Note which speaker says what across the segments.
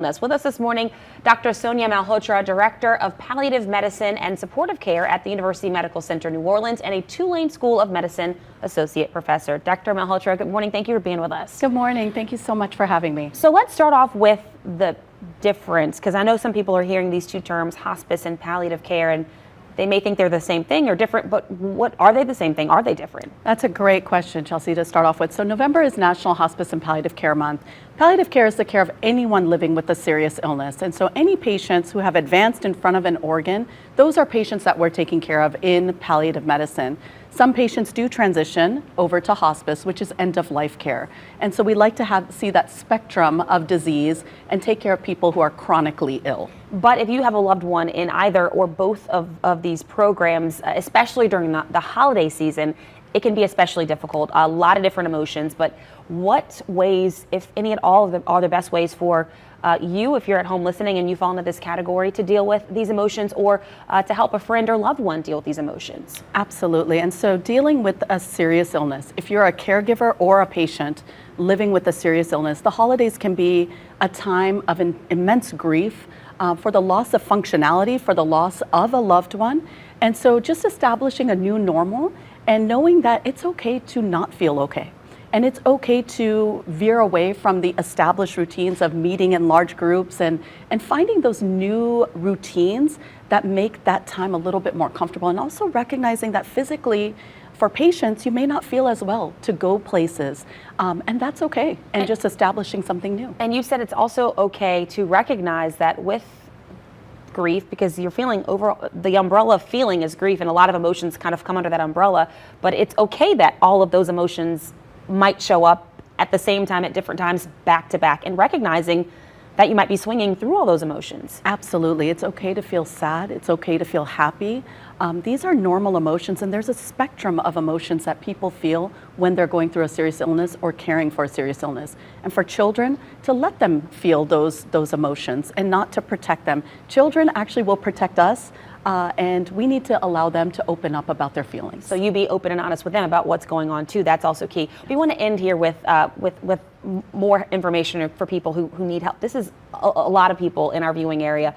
Speaker 1: With us this morning, Dr. Sonia Malhotra, Director of Palliative Medicine and Supportive Care at the University Medical Center New Orleans and a Tulane School of Medicine Associate Professor. Dr. Malhotra, good morning. Thank you for being with us.
Speaker 2: Good morning. Thank you so much for having me.
Speaker 1: So let's start off with the difference, because I know some people are hearing these two terms, hospice and palliative care, and they may think they're the same thing or different, but what are they the same thing? Are they different?
Speaker 2: That's a great question, Chelsea, to start off with. So November is National Hospice and Palliative Care Month. Palliative care is the care of anyone living with a serious illness. And so any patients who have advanced in front of an organ, those are patients that we're taking care of in palliative medicine. Some patients do transition over to hospice, which is end-of-life care. And so we like to see that spectrum of disease and take care of people who are chronically ill.
Speaker 1: But if you have a loved one in either or both of these programs, especially during the holiday season, it can be especially difficult. A lot of different emotions, but what ways, if any at all, are the best ways for you, if you're at home listening and you fall into this category, to deal with these emotions, or to help a friend or loved one deal with these emotions?
Speaker 2: Absolutely. And so dealing with a serious illness, if you're a caregiver or a patient living with a serious illness, the holidays can be a time of immense grief for the loss of functionality, for the loss of a loved one. And so just establishing a new normal and knowing that it's okay to not feel okay. And it's okay to veer away from the established routines of meeting in large groups and finding those new routines that make that time a little bit more comfortable. And also recognizing that physically, for patients, you may not feel as well to go places, and that's okay. And just establishing something new.
Speaker 1: And you said it's also okay to recognize that with grief, because you're feeling the umbrella of feeling is grief, and a lot of emotions kind of come under that umbrella, but it's okay that all of those emotions might show up at the same time at different times back to back, and recognizing that you might be swinging through all those emotions.
Speaker 2: Absolutely. It's okay to feel sad. It's okay to feel happy. These are normal emotions, and there's a spectrum of emotions that people feel when they're going through a serious illness or caring for a serious illness. And for children, to let them feel those emotions and not to protect them. Children actually will protect us, and we need to allow them to open up about their feelings.
Speaker 1: So you be open and honest with them about what's going on too. That's also key. We want to end here with more information for people who need help. This is a lot of people in our viewing area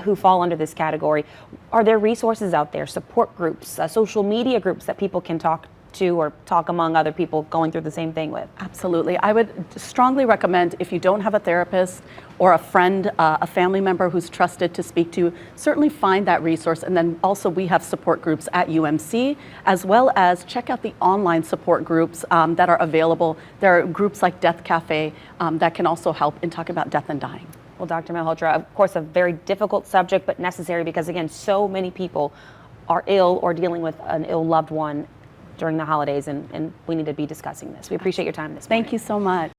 Speaker 1: who fall under this category. Are there resources out there, support groups, social media groups that people can talk to or talk among other people going through the same thing with?
Speaker 2: Absolutely. I would strongly recommend, if you don't have a therapist or a friend, a family member who's trusted to speak to, certainly find that resource. And then also we have support groups at UMC, as well as check out the online support groups that are available. There are groups like Death Cafe that can also help in talking about death and dying.
Speaker 1: Well, Dr. Malhotra, of course, a very difficult subject, but necessary, because again, so many people are ill or dealing with an ill loved one during the holidays, and we need to be discussing this. We appreciate your time this morning.
Speaker 2: Thank you so much.